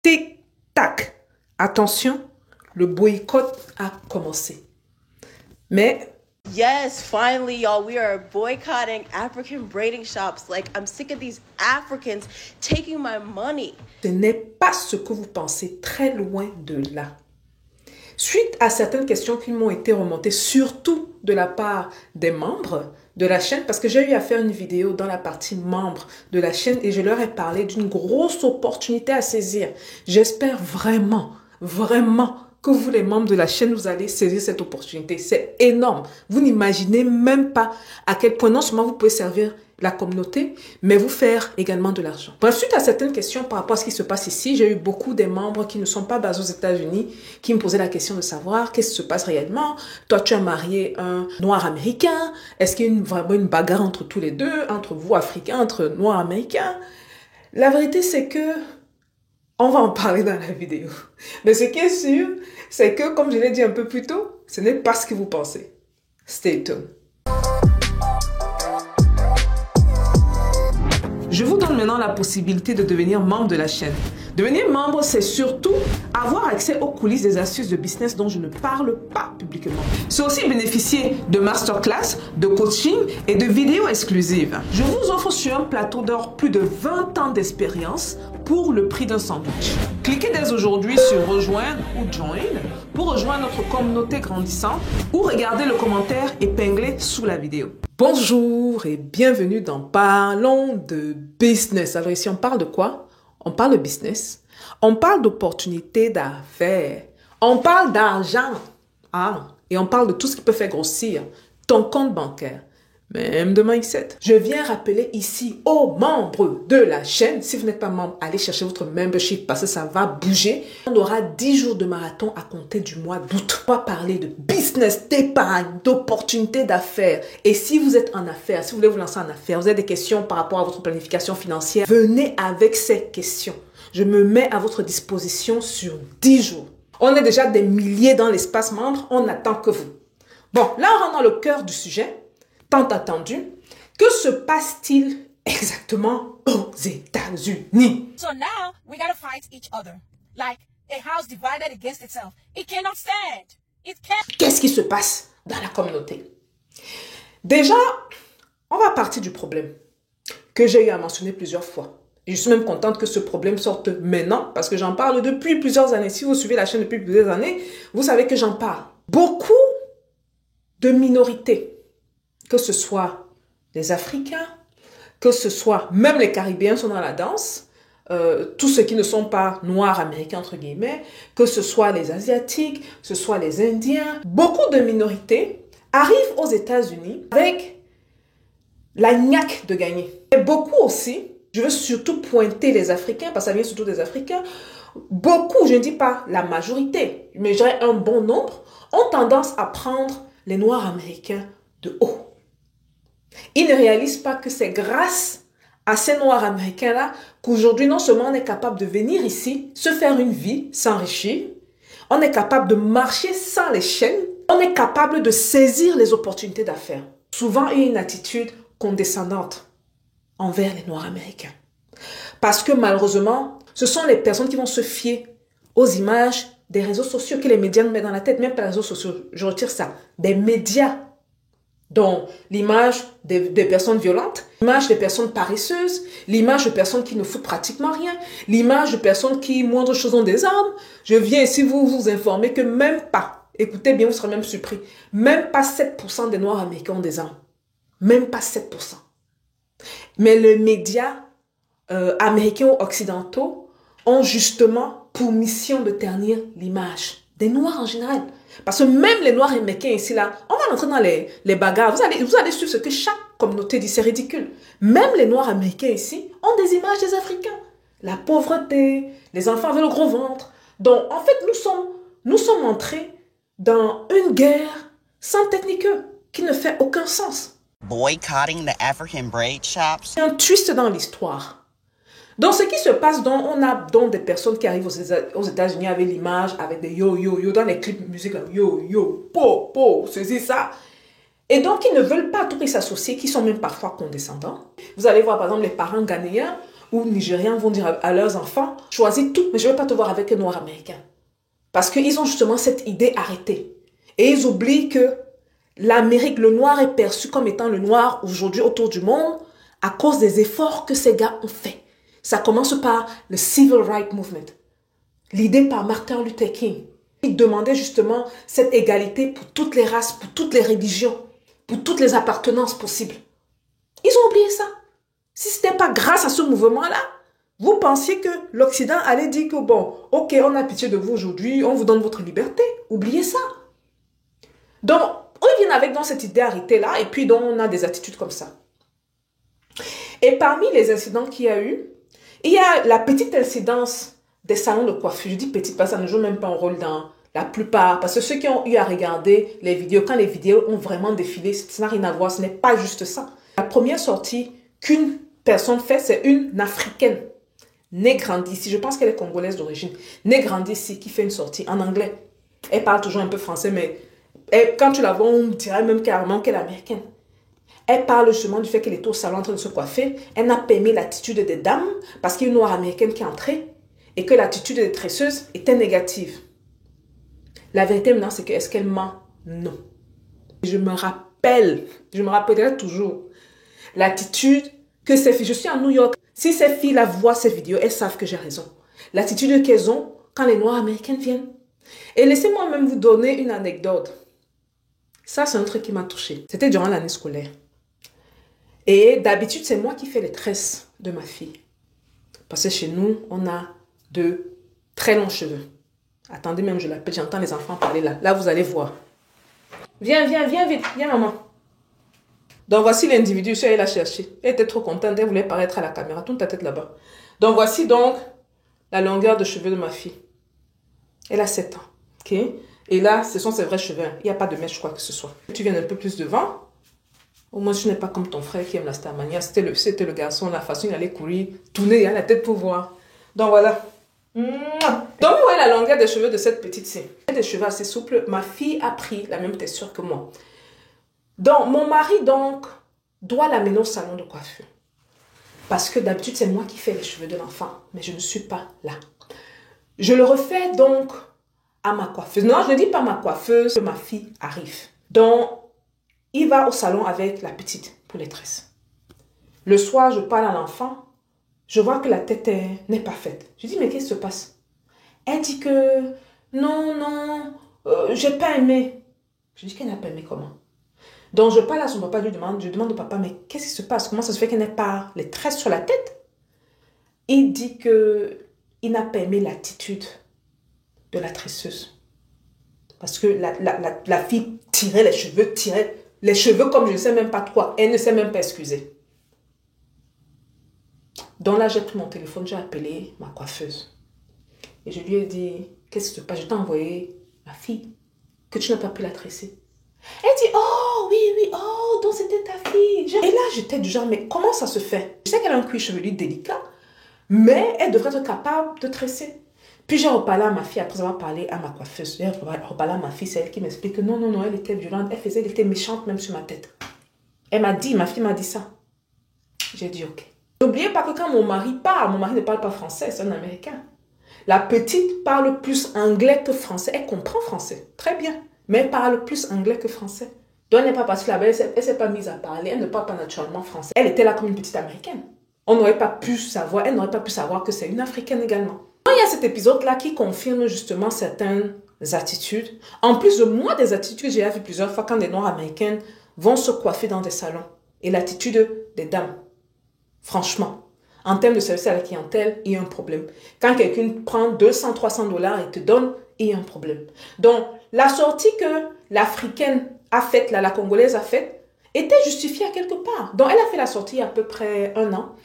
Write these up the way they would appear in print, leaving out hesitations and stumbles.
Tic-tac. Attention, le boycott a commencé. Mais... Yes, finally, y'all, we are boycotting African braiding shops. Like, I'm sick of these Africans taking my money. Ce n'est pas ce que vous pensez, très loin de là. Suite à certaines questions qui m'ont été remontées, surtout de la part des membres de la chaîne, parce que j'ai eu à faire une vidéo dans la partie membres de la chaîne et je leur ai parlé d'une grosse opportunité à saisir. J'espère vraiment que vous, les membres de la chaîne, vous allez saisir cette opportunité. C'est énorme. Vous n'imaginez même pas à quel point non seulement vous pouvez servir la communauté, mais vous faire également de l'argent. Bref, suite à certaines questions par rapport à ce qui se passe ici, j'ai eu beaucoup des membres qui ne sont pas basés aux États-Unis qui me posaient la question de savoir qu'est-ce qui se passe réellement. Toi, tu as marié un noir américain. Est-ce qu'il y a vraiment une bagarre entre tous les deux, entre vous, Africains, entre noirs américains? La vérité, c'est que on va en parler dans la vidéo. Mais ce qui est sûr, c'est que, comme je l'ai dit un peu plus tôt, ce n'est pas ce que vous pensez. Stay tuned. Je vous donne maintenant la possibilité de devenir membre de la chaîne. Devenir membre, c'est surtout avoir accès aux coulisses des astuces de business dont je ne parle pas publiquement. C'est aussi bénéficier de masterclass, de coaching et de vidéos exclusives. Je vous offre sur un plateau d'or plus de 20 ans d'expérience pour le prix d'un sandwich. Cliquez dès aujourd'hui sur rejoindre ou join pour rejoindre notre communauté grandissante ou regardez le commentaire épinglé sous la vidéo. Bonjour et bienvenue dans Parlons de business. Alors ici on parle de quoi? On parle de business, on parle d'opportunités d'affaires, on parle d'argent, et on parle de tout ce qui peut faire grossir ton compte bancaire, même de mindset. Je viens rappeler ici aux membres de la chaîne, si vous n'êtes pas membre, allez chercher votre membership parce que ça va bouger. On aura 10 jours de marathon à compter du mois d'août. On va parler de business, d'épargne, d'opportunités d'affaires. Et si vous êtes en affaires, si vous voulez vous lancer en affaires, vous avez des questions par rapport à votre planification financière, venez avec ces questions. Je me mets à votre disposition sur 10 jours. On est déjà des milliers dans l'espace membre, on n'attend que vous. Bon, là on rentre dans le cœur du sujet. Tant attendu, que se passe-t-il exactement aux États-Unis? So now we gotta fight each other, like a house divided against itself. It cannot stand. It can't. Qu'est-ce qui se passe dans la communauté? Déjà, on va partir du problème que j'ai eu à mentionner plusieurs fois. Et je suis même contente que ce problème sorte maintenant parce que j'en parle depuis plusieurs années. Si vous suivez la chaîne depuis plusieurs années, vous savez que j'en parle. Beaucoup de minorités, que ce soit les Africains, que ce soit même les Caribéens sont dans la danse, tous ceux qui ne sont pas noirs américains entre guillemets, que ce soit les Asiatiques, que ce soit les Indiens, beaucoup de minorités arrivent aux États-Unis avec la niaque de gagner. Et beaucoup aussi, je veux surtout pointer les Africains, parce que ça vient surtout des Africains, beaucoup, je ne dis pas la majorité, mais je dirais un bon nombre, ont tendance à prendre les Noirs américains de haut. Ils ne réalisent pas que c'est grâce à ces Noirs américains-là qu'aujourd'hui, non seulement on est capable de venir ici, se faire une vie, s'enrichir, on est capable de marcher sans les chaînes, on est capable de saisir les opportunités d'affaires. Souvent, il y a une attitude condescendante envers les Noirs américains. Parce que malheureusement, ce sont les personnes qui vont se fier aux images des réseaux sociaux que les médias nous mettent dans la tête, même pas les réseaux sociaux, je retire ça, des médias. Donc, l'image des personnes violentes, l'image des personnes paresseuses, l'image de personnes qui ne foutent pratiquement rien, l'image de personnes qui, moindre chose, ont des armes. Je viens ici vous informer que même pas, écoutez bien, vous serez même surpris, même pas 7% des Noirs américains ont des armes. Même pas 7%. Mais les médias américains ou occidentaux ont justement pour mission de ternir l'image des Noirs en général. Parce que même les Noirs américains ici, là, on va rentrer dans les bagarres. Vous allez suivre ce que chaque communauté dit, c'est ridicule. Même les Noirs américains ici ont des images des Africains. La pauvreté, les enfants avec le gros ventre. Donc, en fait, nous sommes entrés dans une guerre sans technique qui ne fait aucun sens. Boycotting the African braid shops. Il y a un twist dans l'histoire. Donc, ce qui se passe, on a donc des personnes qui arrivent aux États-Unis avec l'image, avec des yo, yo, yo, dans les clips musique, yo, yo, po, po, ceci, ça. Et donc, ils ne veulent pas à tout prix s'associer, qui sont même parfois condescendants. Vous allez voir, par exemple, les parents ghanéens ou Nigériens vont dire à leurs enfants, choisis tout, mais je ne veux pas te voir avec un noir américain. Parce qu'ils ont justement cette idée arrêtée. Et ils oublient que l'Amérique, le noir est perçu comme étant le noir aujourd'hui autour du monde à cause des efforts que ces gars ont faits. Ça commence par le Civil Rights Movement, l'idée par Martin Luther King. Il demandait justement cette égalité pour toutes les races, pour toutes les religions, pour toutes les appartenances possibles. Ils ont oublié ça. Si ce n'était pas grâce à ce mouvement-là, vous pensiez que l'Occident allait dire que bon, ok, on a pitié de vous aujourd'hui, on vous donne votre liberté. Oubliez ça. Donc, ils viennent avec cette idée arrêtée-là, et puis donc, on a des attitudes comme ça. Et parmi les incidents qu'il y a eu, il y a la petite incidence des salons de coiffure. Je dis petite parce que ça ne joue même pas un rôle dans la plupart. Parce que ceux qui ont eu à regarder les vidéos, quand les vidéos ont vraiment défilé, ça n'a rien à voir, ce n'est pas juste ça. La première sortie qu'une personne fait, c'est une Africaine, née grandie ici. Je pense qu'elle est congolaise d'origine. Née grandie ici, qui fait une sortie en anglais. Elle parle toujours un peu français, mais quand tu la vois, on dirait même carrément qu'elle est américaine. Elle parle justement du fait qu'elle était au salon en train de se coiffer. Elle n'a pas aimé l'attitude des dames parce qu'il y a une noire américaine qui est entrée et que l'attitude des tresseuses était négative. La vérité maintenant, c'est que est-ce qu'elle ment? Non. Je me rappellerai toujours l'attitude que ces filles, je suis à New York, si ces filles-là voient ces vidéos, elles savent que j'ai raison. L'attitude qu'elles ont quand les noires américaines viennent. Et laissez-moi même vous donner une anecdote. Ça, c'est un truc qui m'a touchée. C'était durant l'année scolaire. Et d'habitude, c'est moi qui fais les tresses de ma fille. Parce que chez nous, on a de très longs cheveux. Attendez, même je l'appelle, j'entends les enfants parler là. Là, vous allez voir. Viens vite. Viens, maman. Donc, voici l'individu. Je suis allée la chercher. Elle était trop contente. Elle voulait paraître à la caméra. Tourne ta tête là-bas. Donc, voici donc la longueur de cheveux de ma fille. Elle a 7 ans. OK? Et là, ce sont ses vrais cheveux. Il n'y a pas de mèche, je crois que ce soit. Tu viens un peu plus devant. Au moins, tu n'es pas comme ton frère qui aime la Starmania. C'était le garçon, la façon il allait courir, tourner la tête pour voir. Donc, voilà. Donc, vous voyez la longueur des cheveux de cette petite-ci. Elle a des cheveux assez souples. Ma fille a pris la même texture que moi. Donc, mon mari, donc, doit l'amener au salon de coiffure. Parce que d'habitude, c'est moi qui fais les cheveux de l'enfant. Mais je ne suis pas là. Je le refais donc à ma coiffeuse. Non, je ne dis pas ma coiffeuse, que ma fille arrive. Donc, il va au salon avec la petite pour les tresses. Le soir, je parle à l'enfant. Je vois que la tête n'est pas faite. Je dis, mais qu'est-ce qui se passe? Elle dit que, non, j'ai pas aimé. Je dis qu'elle n'a pas aimé comment? Donc, je parle à son papa, je demande au papa, mais qu'est-ce qui se passe? Comment ça se fait qu'elle n'ait pas les tresses sur la tête? Il dit que il n'a pas aimé l'attitude de la tresseuse. Parce que la fille tirait les cheveux comme je ne sais même pas quoi. Elle ne sait même pas excuser. Donc là, j'ai pris mon téléphone, j'ai appelé ma coiffeuse. Et je lui ai dit, qu'est-ce qui se passe? Je t'ai envoyé ma fille, que tu n'as pas pu la tresser. Elle dit, oh oui, oh, donc c'était ta fille. Et là, j'étais du genre, mais comment ça se fait? Je sais qu'elle a un cuir chevelu délicat, mais elle devrait être capable de tresser. Puis j'ai reparlé à ma fille, après avoir parlé à ma coiffeuse. J'ai reparlé à ma fille, c'est elle qui m'explique que non, elle était violente, elle était méchante même sur ma tête. Ma fille m'a dit ça. J'ai dit ok. N'oubliez pas que quand mon mari ne parle pas français, c'est un Américain. La petite parle plus anglais que français. Elle comprend français, très bien. Mais elle parle plus anglais que français. Donc elle n'est pas partie là-bas, elle ne s'est pas mise à parler, elle ne parle pas naturellement français. Elle était là comme une petite Américaine. Elle n'aurait pas pu savoir que c'est une Africaine également. Il y a cet épisode-là qui confirme justement certaines attitudes. En plus de moi, des attitudes que j'ai vues plusieurs fois quand des Noirs américaines vont se coiffer dans des salons. Et l'attitude des dames. Franchement, en termes de service à la clientèle, il y a un problème. Quand quelqu'un prend 200, 300 $ et te donne, il y a un problème. Donc, la sortie que l'Africaine a faite, la Congolaise a faite, était justifiée à quelque part. Donc, elle a fait la sortie il y a à peu près 1 an.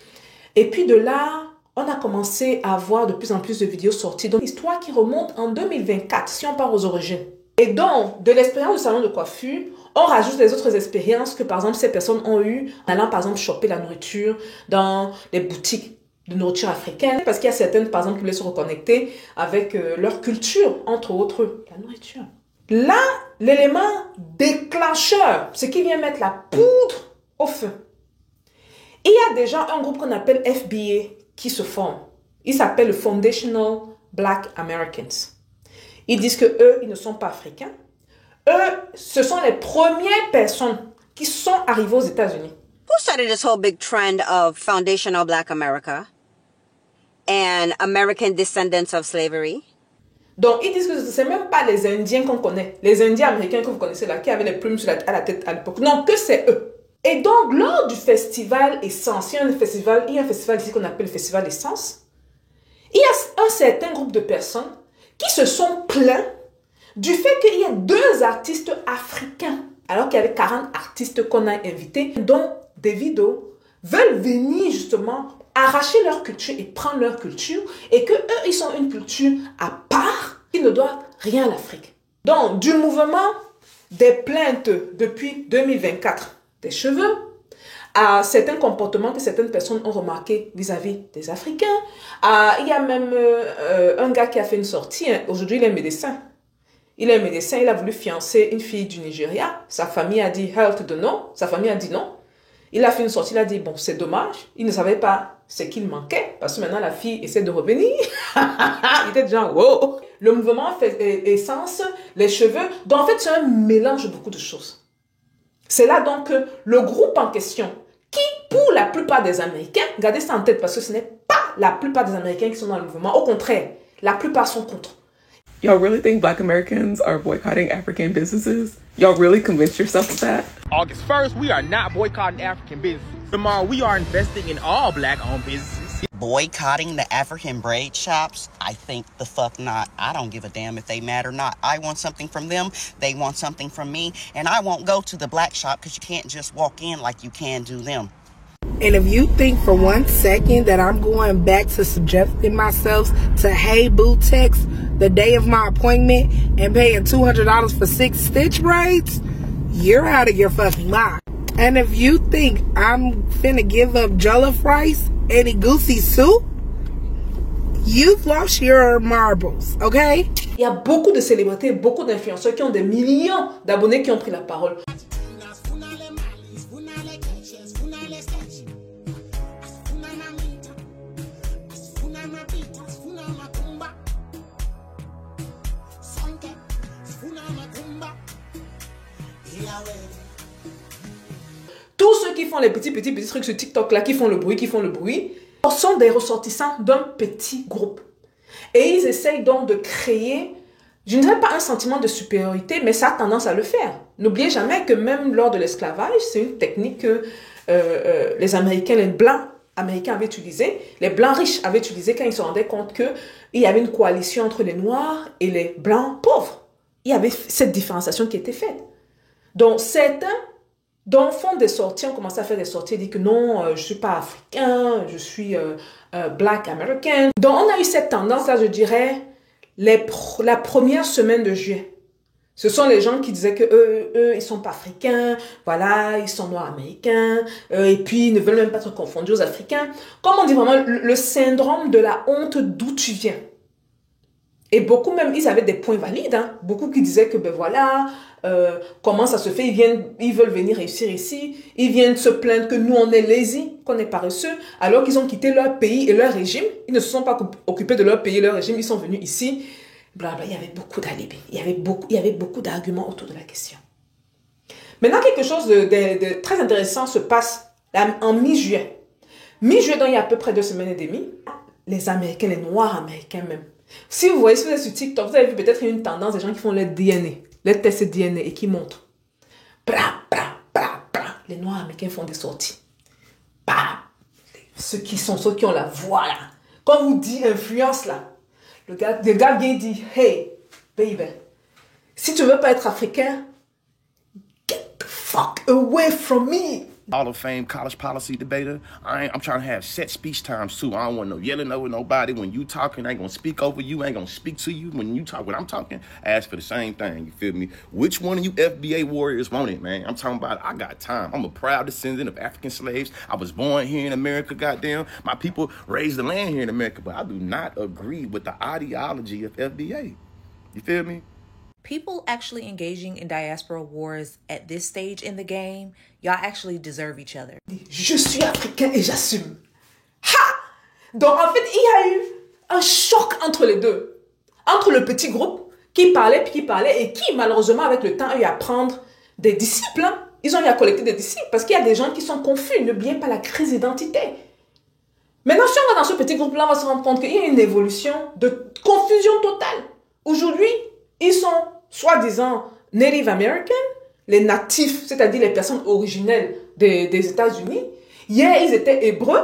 Et puis de là, on a commencé à voir de plus en plus de vidéos sorties. Donc, l'histoire qui remonte en 2024, si on part aux origines. Et donc, de l'expérience du salon de coiffure, on rajoute les autres expériences que, par exemple, ces personnes ont eues en allant, par exemple, choper la nourriture dans les boutiques de nourriture africaine. Parce qu'il y a certaines, par exemple, qui voulaient se reconnecter avec leur culture, entre autres, la nourriture. Là, l'élément déclencheur, c'est qui vient mettre la poudre au feu. Il y a déjà un groupe qu'on appelle FBA qui se forment. Ils s'appellent le Foundational Black Americans. Ils disent que eux, ils ne sont pas africains. Eux, ce sont les premières personnes qui sont arrivées aux États-Unis. Who started this whole big trend of foundational Black America and American descendants of slavery? Donc, ils disent que ce n'est même pas les Indiens qu'on connaît, les Indiens américains que vous connaissez là, qui avaient les plumes à la tête à l'époque. Non, que c'est eux. Et donc, lors du festival Essence, il y a un festival ici qu'on appelle le festival Essence, il y a un certain groupe de personnes qui se sont plaints du fait qu'il y a 2 artistes africains, alors qu'il y avait 40 artistes qu'on a invités, dont Davido, veulent venir justement arracher leur culture et prendre leur culture, et que eux, ils sont une culture à part, qui ne doivent rien à l'Afrique. Donc, du mouvement des plaintes depuis 2024 des cheveux, à certains comportements que certaines personnes ont remarqués vis-à-vis des Africains. Il y a même un gars qui a fait une sortie, aujourd'hui il est médecin. Il est médecin, il a voulu fiancer une fille du Nigeria. Sa famille a dit health de non, sa famille a dit non. Il a fait une sortie, il a dit bon c'est dommage, il ne savait pas ce qu'il manquait, parce que maintenant la fille essaie de revenir. Il était déjà wow. Le mouvement fait essence, les cheveux, donc en fait c'est un mélange de beaucoup de choses. C'est là donc que le groupe en question, qui pour la plupart des Américains, gardez ça en tête parce que ce n'est pas la plupart des Américains qui sont dans le mouvement, au contraire, la plupart sont contre. Y'all really think Black Americans are boycotting African businesses? Y'all really convinced yourself of that? August 1st, we are not boycotting African businesses. Tomorrow, we are investing in all Black-owned businesses. Boycotting the African braid shops? I think the fuck not. I don't give a damn if they mad or not. I want something from them, they want something from me, and I won't go to the black shop because you can't just walk in like you can do them. And if you think for 1 second that I'm going back to subjecting myself to Hey Boo text the day of my appointment and paying $200 for 6 stitch braids, you're out of your fucking mind. And if you think I'm finna give up jollof rice and a goosey soup, you've lost your marbles, okay? Il y a beaucoup de célébrités, beaucoup d'influenceurs qui ont des millions d'abonnés qui ont pris la parole. Tous ceux qui font les petits trucs sur TikTok là, qui font le bruit, sont des ressortissants d'un petit groupe. Et ils essayent donc de créer, je ne dirais pas un sentiment de supériorité, mais ça a tendance à le faire. N'oubliez jamais que même lors de l'esclavage, c'est une technique que les Américains, les Blancs américains avaient utilisée, les Blancs riches avaient utilisée quand ils se rendaient compte qu'il y avait une coalition entre les Noirs et les Blancs pauvres. Il y avait cette différenciation qui était faite. Donc certains font des sorties, ont commencé à faire des sorties, disent que non, je ne suis pas africain, je suis Black American. Donc on a eu cette tendance-là, je dirais, la première semaine de juillet. Ce sont les gens qui disaient que eux, ils ne sont pas africains, voilà, ils sont noirs américains, et puis ils ne veulent même pas être confondus aux Africains. Comme on dit vraiment, le syndrome de la honte d'où tu viens. Et beaucoup même, ils avaient des points valides, hein. Beaucoup qui disaient que ben voilà, comment ça se fait, ils veulent venir réussir ici, ils viennent se plaindre que nous on est lazy, qu'on est paresseux, alors qu'ils ont quitté leur pays et leur régime, ils ne se sont pas occupés de leur pays et leur régime, ils sont venus ici, blablabla. Il y avait beaucoup d'alibis, il y avait beaucoup d'arguments autour de la question. Maintenant, quelque chose de très intéressant se passe en mi-juillet. Mi-juillet, donc il y a à peu près 2 semaines et demie, les Américains, les Noirs américains même, si vous voyez, si vous êtes sur TikTok, vous avez vu peut-être une tendance des gens qui font leur DNA, les tests DNA et qui montrent. Les Noirs américains font des sorties. Ceux qui ont la voix là. Quand vous dites influence là, le gars vient dire, hey, baby, si tu veux pas être africain, get the fuck away from me. Hall of Fame college policy debater. I'm trying to have set speech times too. I don't want no yelling over nobody. When you talking, I ain't gonna speak over you. I ain't gonna speak to you. When I'm talking, ask for the same thing. You feel me? Which one of you FBA warriors want it, man? I'm talking about I got time. I'm a proud descendant of African slaves. I was born here in America, goddamn. My people raised the land here in America, but I do not agree with the ideology of FBA. You feel me? People actually engaging in diaspora wars at this stage in the game, y'all actually deserve each other. Je suis africain et j'assume. Ha! Donc, en fait, il y a eu un choc entre les deux. Entre le petit groupe qui parlait, puis qui parlait, et qui, malheureusement, avec le temps, a eu à prendre des disciples. Hein. Ils ont eu à collecter des disciples parce qu'il y a des gens qui sont confus. N'oubliez pas la crise d'identité. Maintenant, si on va dans ce petit groupe-là, on va se rendre compte qu'il y a une évolution de confusion totale. Aujourd'hui, ils sont soi-disant Native American, les natifs, c'est-à-dire les personnes originelles des États-Unis. Hier, ils étaient hébreux.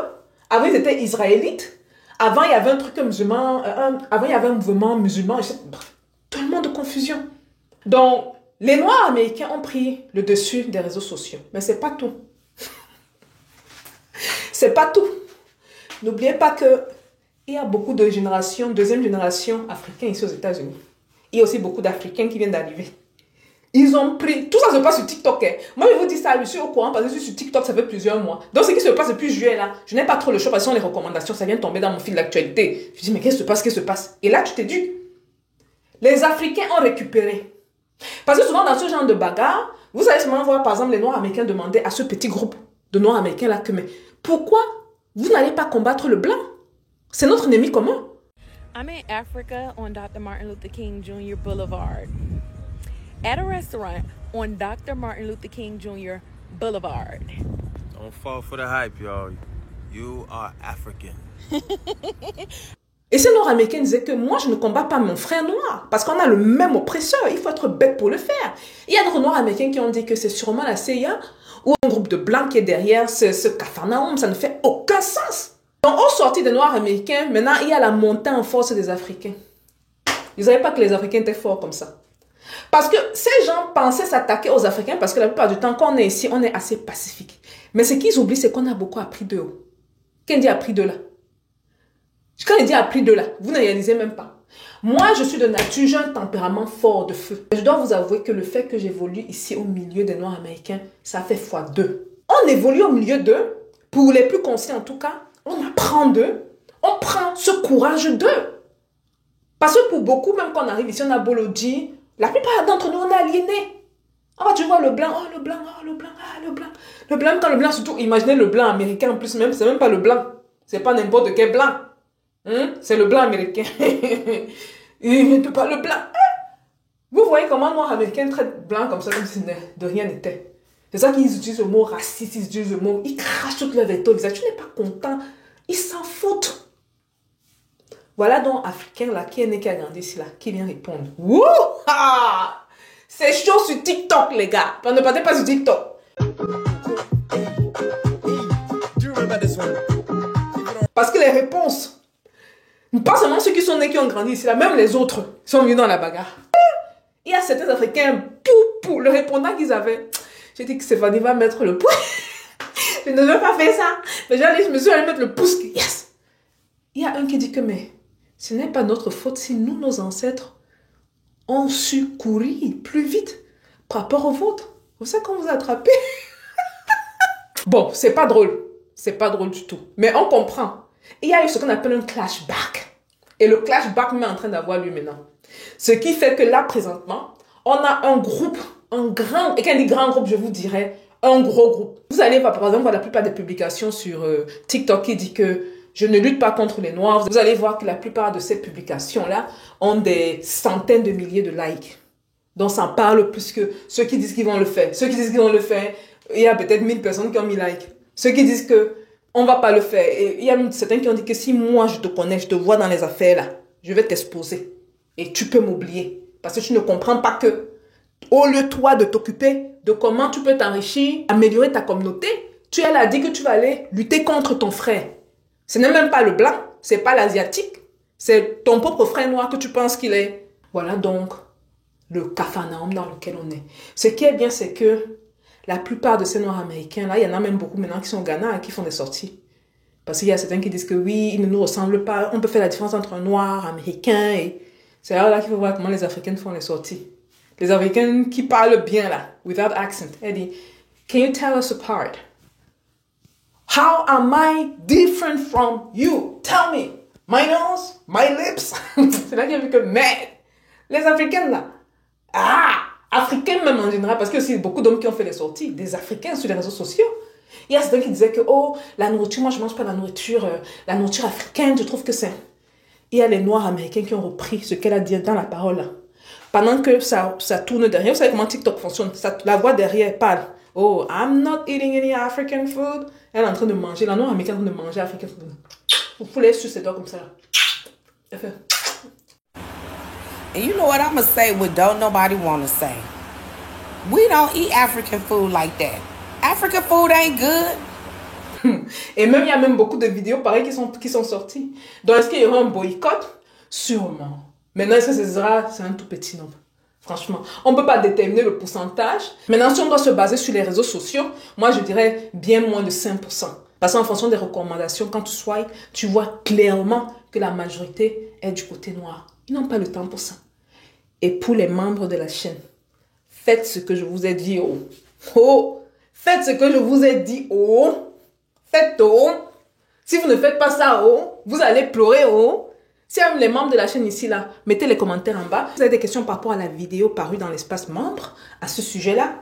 Avant, ils étaient israélites. Avant, il y avait un truc musulman. Avant, il y avait un mouvement musulman. Tellement de confusion. Donc, les Noirs américains ont pris le dessus des réseaux sociaux. Mais c'est pas tout. C'est pas tout. N'oubliez pas qu'il y a beaucoup de générations, deuxième génération africaine ici aux États-Unis. Il y a aussi beaucoup d'Africains qui viennent d'arriver. Ils ont pris... Tout ça se passe sur TikTok. Hein. Moi, je vous dis ça, je suis au courant parce que je suis sur TikTok, ça fait plusieurs mois. Donc, ce qui se passe depuis juillet, là, je n'ai pas trop le choix parce que ce sont les recommandations, ça vient tomber dans mon fil d'actualité. Je dis, mais qu'est-ce qui se passe? Et là, tu t'es dit, les Africains ont récupéré. Parce que souvent, dans ce genre de bagarre, vous allez seulement voir, par exemple, les Noirs américains demander à ce petit groupe de Noirs américains là que, mais pourquoi vous n'allez pas combattre le blanc? C'est notre ennemi commun. I'm in Africa on Dr. Martin Luther King Jr. Boulevard. At a restaurant on Dr. Martin Luther King Jr. Boulevard. Don't fall for the hype, y'all. You are African. Et ces Noirs américains disaient que moi, je ne combats pas mon frère noir parce qu'on a le même oppresseur. Il faut être bête pour le faire. Il y a d'autres Noirs américains qui ont dit que c'est sûrement la CIA ou un groupe de Blancs qui est derrière ce Capharnaüm. Ça ne fait aucun sens. Donc, au sorti des Noirs américains, maintenant, il y a la montée en force des Africains. Ils ne savaient pas que les Africains étaient forts comme ça. Parce que ces gens pensaient s'attaquer aux Africains parce que la plupart du temps, quand on est ici, on est assez pacifique. Mais ce qu'ils oublient, c'est qu'on a beaucoup appris d'eux. Qui dit appris de là? Quand il dit appris de là, vous ne réalisez même pas. Moi, je suis de nature, j'ai un tempérament fort de feu. Je dois vous avouer que le fait que j'évolue ici au milieu des Noirs américains, ça fait x2. On évolue au milieu d'eux, pour les plus conscients en tout cas, on apprend d'eux, on prend ce courage d'eux. Parce que pour beaucoup, même quand on arrive ici, on a beau le dire, la plupart d'entre nous, on est aliénés. Ah, tu vois le blanc, oh le blanc, oh le blanc, ah le blanc. Le blanc, quand le blanc, surtout, imaginez le blanc américain en plus, même, c'est même pas le blanc. C'est pas n'importe quel blanc. C'est le blanc américain. Il ne pas le blanc. Vous voyez comment Noirs américains traitent blanc comme ça, comme si de rien n'était. C'est ça qu'ils utilisent le mot raciste, ils utilisent le mot, ils crachent toute leur vêtements au visage. Tu n'es pas content, ils s'en foutent. Voilà donc Africain là, qui est né, qui a grandi ici là, qui vient répondre. Wouh! C'est chaud sur TikTok, les gars. Ne partez pas sur TikTok. Parce que les réponses, pas seulement ceux qui sont nés, qui ont grandi ici là, même les autres sont venus dans la bagarre. Il y a certains Africains, le répondant qu'ils avaient. J'ai dit que Stéphanie va mettre le pouce. Je ne veux pas faire ça. Mais je me suis allée mettre le pouce. Yes! Il y a un qui dit que, mais ce n'est pas notre faute si nous, nos ancêtres, ont su courir plus vite par rapport aux vôtres. Vous savez qu'on vous a attrapé. Bon, c'est pas drôle. C'est pas drôle du tout. Mais on comprend. Il y a eu ce qu'on appelle un clashback. Et le clashback est en train d'avoir lieu maintenant. Ce qui fait que là, présentement, on a un groupe, un grand, et quand je dis grand groupe, je vous dirais un gros groupe. Vous allez voir, par exemple, voir la plupart des publications sur TikTok qui dit que je ne lutte pas contre les Noirs. Vous allez voir que la plupart de ces publications-là ont des centaines de milliers de likes. Donc, ça en parle plus que ceux qui disent qu'ils vont le faire. Ceux qui disent qu'ils vont le faire, il y a peut-être 1000 personnes qui ont mis like. Ceux qui disent que on va pas le faire. Et il y a certains qui ont dit que si moi je te connais, je te vois dans les affaires là, je vais t'exposer. Et tu peux m'oublier. Parce que tu ne comprends pas que, au lieu toi de t'occuper de comment tu peux t'enrichir, améliorer ta communauté, tu as dit que tu vas aller lutter contre ton frère. Ce n'est même pas le blanc, c'est pas l'asiatique, c'est ton propre frère noir que tu penses qu'il est. Voilà donc le Capharnaüm dans lequel on est. Ce qui est bien, c'est que la plupart de ces Noirs américains, là, il y en a même beaucoup maintenant qui sont au Ghana et qui font des sorties. Parce qu'il y a certains qui disent que oui, ils ne nous ressemblent pas. On peut faire la différence entre un Noir, Américain. Et c'est là qu'il faut voir comment les Africains font les sorties. Les Africains qui parlent bien là, without accent. Elle dit, can you tell us apart? How am I different from you? Tell me. My nose, my lips. C'est là qu'il y a vu que, mais les Africains là, Africains même en général, parce qu'il y a aussi beaucoup d'hommes qui ont fait les sorties, des Africains sur les réseaux sociaux. Il y a certains qui disaient que, oh, la nourriture, moi je mange pas la nourriture africaine, je trouve que c'est... Il y a les Noirs américains qui ont repris ce qu'elle a dit dans la parole là. Pendant que ça tourne derrière, vous savez comment TikTok fonctionne, la voix derrière parle. Oh, I'm not eating any African food. Elle est en train de manger, la Noire américaine est en train de manger African food. Vous pouvez sur ses doigts comme ça. Elle fait... And you know what I'm going to say what don't nobody want to say. We don't eat African food like that. African food ain't good. Et même, il y a même beaucoup de vidéos pareilles qui sont sorties. Donc, est-ce qu'il y aura un boycott? Sûrement. Maintenant, est-ce que ce sera... C'est un tout petit nombre. Franchement, on ne peut pas déterminer le pourcentage. Maintenant, si on doit se baser sur les réseaux sociaux, moi, je dirais bien moins de 5%. Parce qu'en fonction des recommandations, quand tu swipes, tu vois clairement que la majorité est du côté noir. Ils n'ont pas le temps pour ça. Et pour les membres de la chaîne, faites ce que je vous ai dit, oh. Oh, faites ce que je vous ai dit, oh. Faites, oh. Si vous ne faites pas ça, oh, vous allez pleurer, oh. Si même les membres de la chaîne ici, là, mettez les commentaires en bas. Vous avez des questions par rapport à la vidéo parue dans l'espace membre, à ce sujet-là,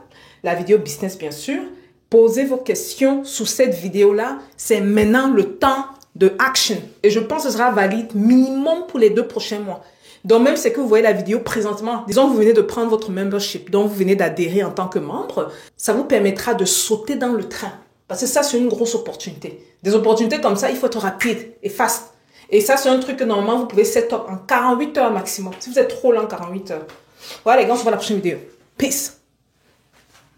la vidéo business, bien sûr. Posez vos questions sous cette vidéo-là. C'est maintenant le temps de action. Et je pense que ce sera valide minimum pour les 2 prochains mois. Donc, même si que vous voyez la vidéo présentement, disons que vous venez de prendre votre membership, donc vous venez d'adhérer en tant que membre, ça vous permettra de sauter dans le train. Parce que ça, c'est une grosse opportunité. Des opportunités comme ça, il faut être rapide et fast. Et ça, c'est un truc que normalement, vous pouvez set up en 48 heures maximum. Si vous êtes trop lent, 48 heures. Voilà les gars, on se voit la prochaine vidéo. Peace.